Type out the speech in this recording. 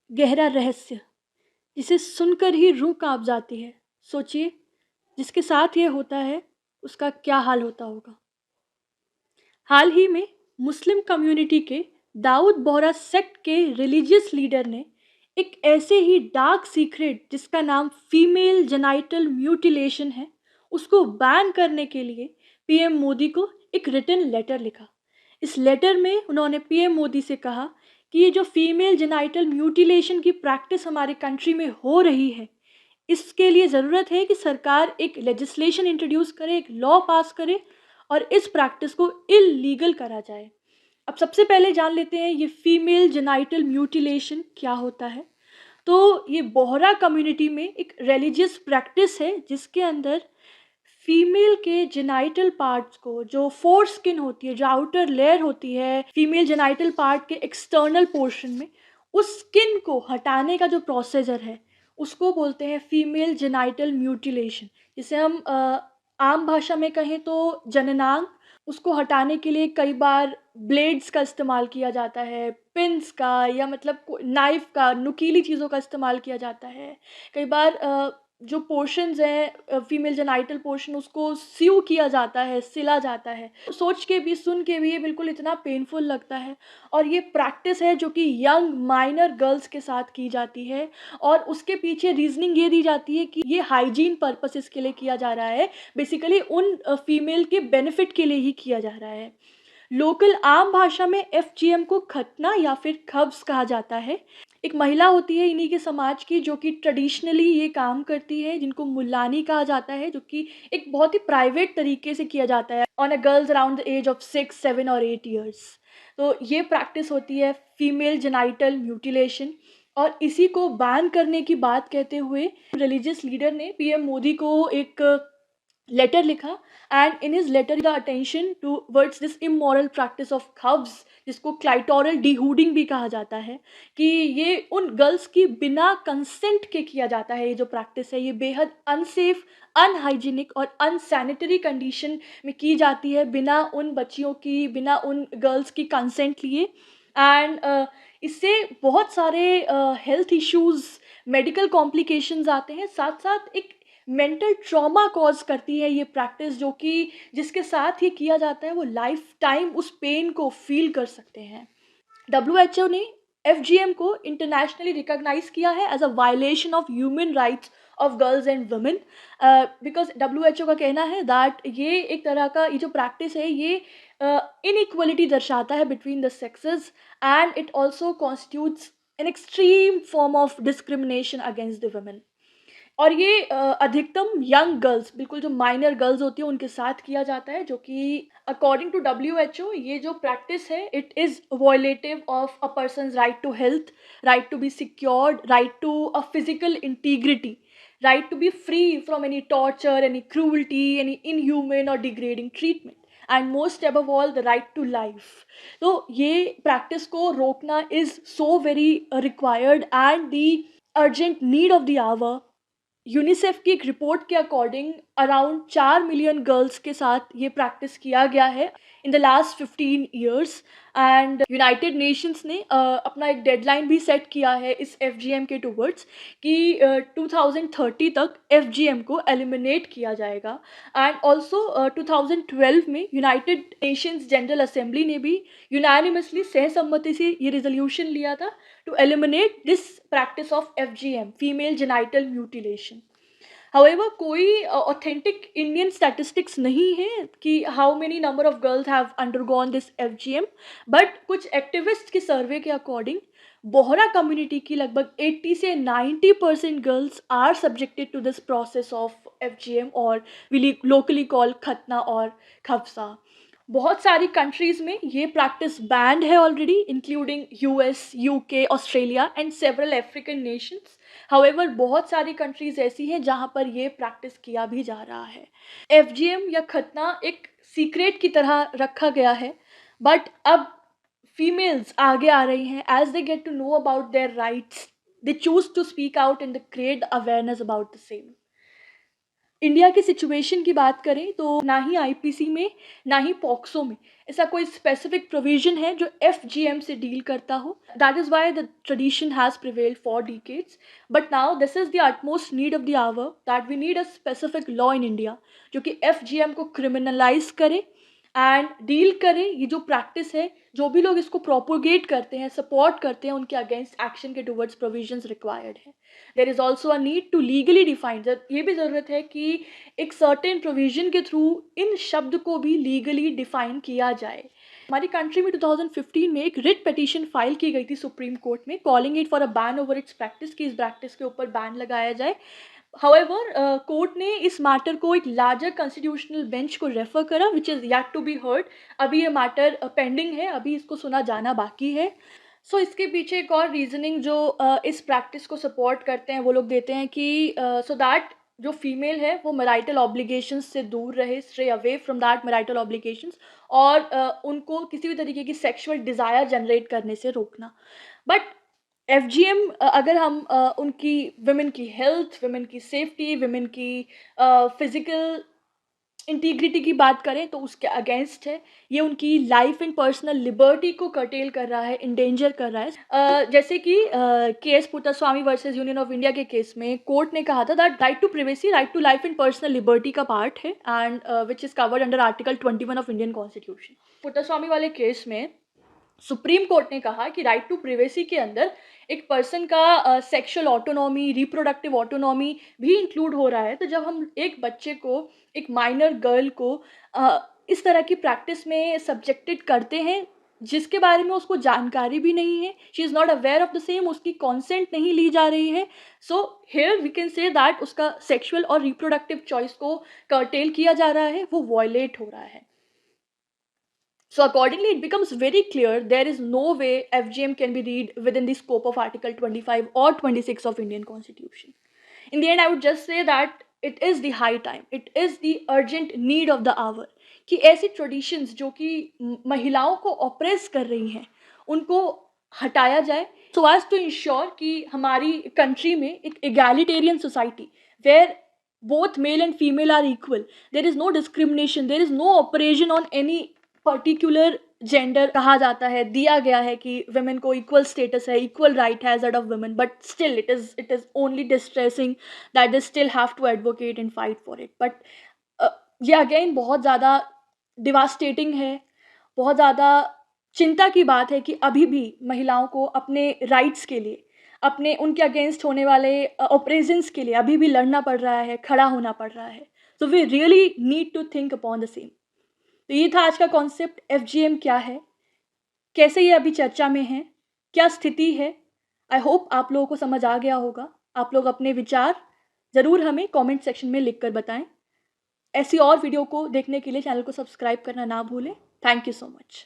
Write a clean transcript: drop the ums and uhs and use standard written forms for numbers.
गहरा रहस्य जिसे सुनकर ही रूह कांप जाती है। सोचिए, जिसके साथ ये होता है उसका क्या हाल होता होगा। हाल ही में मुस्लिम कम्युनिटी के दाऊद बोहरा सेक्ट के रिलीजियस लीडर ने एक ऐसे ही डार्क सीक्रेट जिसका नाम फीमेल जेनाइटल म्यूटिलेशन है, उसको बैन करने के लिए पीएम मोदी को एक रिटन लेटर लिखा। इस लेटर में उन्होंने पीएम मोदी से कहा कि ये जो फीमेल जेनाइटल म्यूटिलेशन की प्रैक्टिस हमारे कंट्री में हो रही है, इसके लिए ज़रूरत है कि सरकार एक लेजिस्लेशन इंट्रोड्यूस करे, एक लॉ पास करे और इस प्रैक्टिस को इल्लीगल करा जाए। अब सबसे पहले जान लेते हैं ये फीमेल जेनाइटल म्यूटिलेशन क्या होता है। तो ये बोहरा कम्युनिटी में एक रिलीजियस प्रैक्टिस है जिसके अंदर फीमेल के जेनाइटल पार्ट्स को, जो फोर स्किन होती है, जो आउटर लेयर होती है फीमेल जेनाइटल पार्ट के एक्सटर्नल पोर्शन में, उस स्किन को हटाने का जो प्रोसीजर है उसको बोलते हैं फीमेल जेनाइटल म्यूटिलेशन। जिसे हम आम भाषा में कहें तो जननांग। उसको हटाने के लिए कई बार ब्लेड्स का इस्तेमाल किया जाता है, पिन्स का, या मतलब नाइफ का, नुकीली चीज़ों का इस्तेमाल किया जाता है। कई बार जो पोर्शंस हैं फीमेल जेनाइटल पोर्शन, उसको सीव किया जाता है, सिला जाता है। सोच के भी, सुन के भी ये बिल्कुल इतना पेनफुल लगता है। और ये प्रैक्टिस है जो कि यंग माइनर गर्ल्स के साथ की जाती है और उसके पीछे रीजनिंग ये दी जाती है कि ये हाइजीन पर्पसेस के लिए किया जा रहा है, बेसिकली उन फीमेल के बेनिफिट के लिए ही किया जा रहा है। लोकल आम भाषा में एफजीएम को खतना या फिर खब्स कहा जाता है। एक महिला होती है इन्हीं के समाज की जो कि ट्रेडिशनली ये काम करती है, जिनको मुल्लानी कहा जाता है, जो कि एक बहुत ही प्राइवेट तरीके से किया जाता है on a girls around the age of 6, 7 और 8 ईयर्स। तो ये प्रैक्टिस होती है फीमेल जेनाइटल म्यूटिलेशन। और इसी को बैन करने की बात कहते हुए रिलीजियस लीडर ने पीएम मोदी को एक लेटर लिखा। And in his letter the attention towards this immoral practice of खब्स, जिसको क्लाइटोरल डिहूडिंग भी कहा जाता है, कि ये उन गर्ल्स की बिना कंसेंट के किया जाता है। ये जो प्रैक्टिस है ये बेहद अनसेफ, अनहाइजीनिक और अनसैनिटरी कंडीशन में की जाती है, बिना उन बच्चियों की, बिना उन गर्ल्स की कंसेंट लिए। एंड इससे बहुत सारे हेल्थ इश्यूज, मेडिकल कॉम्प्लिकेशंस आते हैं, साथ साथ एक मेंटल ट्रॉमा कॉज करती है ये प्रैक्टिस, जो कि जिसके साथ ये किया जाता है वो लाइफ टाइम उस पेन को फील कर सकते हैं। डब्ल्यूएचओ ने एफजीएम को इंटरनेशनली रिकॉग्नाइज किया है as a violation of human rights of girls and women, because WHO का कहना है दैट ये एक तरह का, ये जो प्रैक्टिस है ये इनइक्वलिटी दर्शाता है between the sexes and it also constitutes an extreme form of discrimination against the women. और ये अधिकतम यंग गर्ल्स, बिल्कुल जो माइनर गर्ल्स होती हैं उनके साथ किया जाता है, जो कि अकॉर्डिंग टू डब्ल्यूएचओ ये जो प्रैक्टिस है it is violative of a person's right to health, right to be secured, right to a physical integrity, right to be free from any torture, any cruelty, any inhuman or degrading treatment, and most above all the right to life. तो ये practice को रोकना is so very required and the urgent need of the hour. UNICEF की एक report के according around 4 million girls के साथ ये प्रैक्टिस किया गया है in the last 15 years. And United Nations ने अपना एक डेडलाइन भी सेट किया है इस एफजीएम के टूवर्ड्स कि 2030 तक एफजीएम को एलिमिनेट किया जाएगा। एंड ऑल्सो 2012 में यूनाइटेड नेशंस जनरल असेंबली ने भी यूनानिमसली सहसम्मति से ये रिजोल्यूशन लिया था to eliminate this practice of FGM, female genital mutilation. However, कोई authentic Indian statistics नहीं है कि how many number of girls have undergone this FGM, but कुछ activists की सर्वे के अकॉर्डिंग बोहरा कम्युनिटी की लगभग 80 से 90% girls are subjected to this process of FGM और वी लोकली कॉल खतना और खफसा। बहुत सारी कंट्रीज़ में ये प्रैक्टिस बैंड है already, including US, UK, Australia and several African nations. However बहुत सारी कंट्रीज़ ऐसी हैं जहाँ पर ये प्रैक्टिस किया भी जा रहा है। एफजीएम या खतना एक सीक्रेट की तरह रखा गया है, बट अब फीमेल्स आगे आ रही हैं as they get to know about their rights, they choose to speak out and they create awareness about the same. India की सिचुएशन की बात करें तो ना ही आईपीसी में ना ही पॉक्सो में ऐसा कोई स्पेसिफिक प्रोविजन है जो एफजीएम से डील करता हो. That is why the tradition has prevailed for decades. But now this is the utmost need of the hour that we need a specific law in India जो कि FGM को criminalize करे and deal करे. ये जो practice है, जो भी लोग इसको प्रोपोगेट करते हैं, सपोर्ट करते हैं, उनके अगेंस्ट एक्शन के टुवर्ड्स प्रोविजंस रिक्वायर्ड है. There is also a need to legally define. ये भी ज़रूरत है कि एक सर्टेन प्रोविजन के थ्रू इन शब्द को भी लीगली डिफाइन किया जाए. हमारी कंट्री में 2015 में एक रिट पिटीशन फाइल की गई थी सुप्रीम कोर्ट में calling it for a ban over it's practice कि इस प्रैक्टिस के ऊपर बैन लगाया जाए. हाउएवर कोर्ट ने इस मैटर को एक लार्जर कॉन्स्टिट्यूशनल बेंच को रेफर करा which is yet to be heard. अभी ये मैटर पेंडिंग है, अभी इसको सुना जाना बाकी है. सो इसके पीछे एक और रीजनिंग जो इस प्रैक्टिस को सपोर्ट करते हैं वो लोग देते हैं कि सो दैट जो फीमेल है वो मैरिटल ऑब्लिगेशंस से दूर रहे, stay away from that marital obligations, और उनको किसी भी तरीके की सेक्सुअल डिज़ायर जनरेट करने से रोकना. बट एफजीएम अगर हम उनकी विमेन की हेल्थ, विमेन की सेफ्टी, विमेन की फिजिकल इंटीग्रिटी की बात करें तो उसके अगेंस्ट है. ये उनकी लाइफ एंड पर्सनल लिबर्टी को कर्टेल कर रहा है, इंडेंजर कर रहा है. जैसे कि K S Puttaswamy versus union of India के केस में कोर्ट ने कहा था that right to privacy, right to life and personal liberty का पार्ट है and which is covered under article 21 of Indian constitution. Puttaswamy वाले केस में सुप्रीम कोर्ट ने कहा कि राइट टू प्रिवेसी के अंदर एक पर्सन का सेक्सुअल ऑटोनॉमी, रिप्रोडक्टिव ऑटोनॉमी भी इंक्लूड हो रहा है. तो जब हम एक बच्चे को, एक माइनर गर्ल को इस तरह की प्रैक्टिस में सब्जेक्टेड करते हैं जिसके बारे में उसको जानकारी भी नहीं है, she is not aware of the same, उसकी कॉन्सेंट नहीं ली जा रही है, so here we can say that उसका सेक्सुअल और रिप्रोडक्टिव चॉइस को कर्टेल किया जा रहा है, वो वॉयलेट हो रहा है. So accordingly, it becomes very clear there is no way FGM can be read within the scope of Article 25 or 26 of Indian Constitution. In the end, I would just say that it is the high time, it is the urgent need of the hour कि ऐसी traditions जो कि महिलाओं को oppress कर रही हैं, उनको हटाया जाए so as to ensure कि हमारी country में एक egalitarian society where both male and female are equal, there is no discrimination, there is no oppression on any particular gender कहा जाता है, दिया गया है कि वुमेन को इक्वल स्टेटस है, equal right has that of women, but still it is only distressing that they still have to advocate and fight for it. But ये अगेन बहुत ज़्यादा डिवास्टेटिंग है, बहुत ज़्यादा चिंता की बात है कि अभी भी महिलाओं को अपने राइट्स के लिए, अपने उनके अगेंस्ट होने वाले ऑपरेशंस के लिए अभी भी लड़ना पड़ रहा है, खड़ा होना पड़ रहा है. So we really need to think upon the same. तो ये था आज का कॉन्सेप्ट. एफजीएम क्या है, कैसे ये अभी चर्चा में है, क्या स्थिति है. आई होप आप लोगों को समझ आ गया होगा. आप लोग अपने विचार ज़रूर हमें कमेंट सेक्शन में लिख कर बताएं. ऐसी और वीडियो को देखने के लिए चैनल को सब्सक्राइब करना ना भूलें. Thank you so much.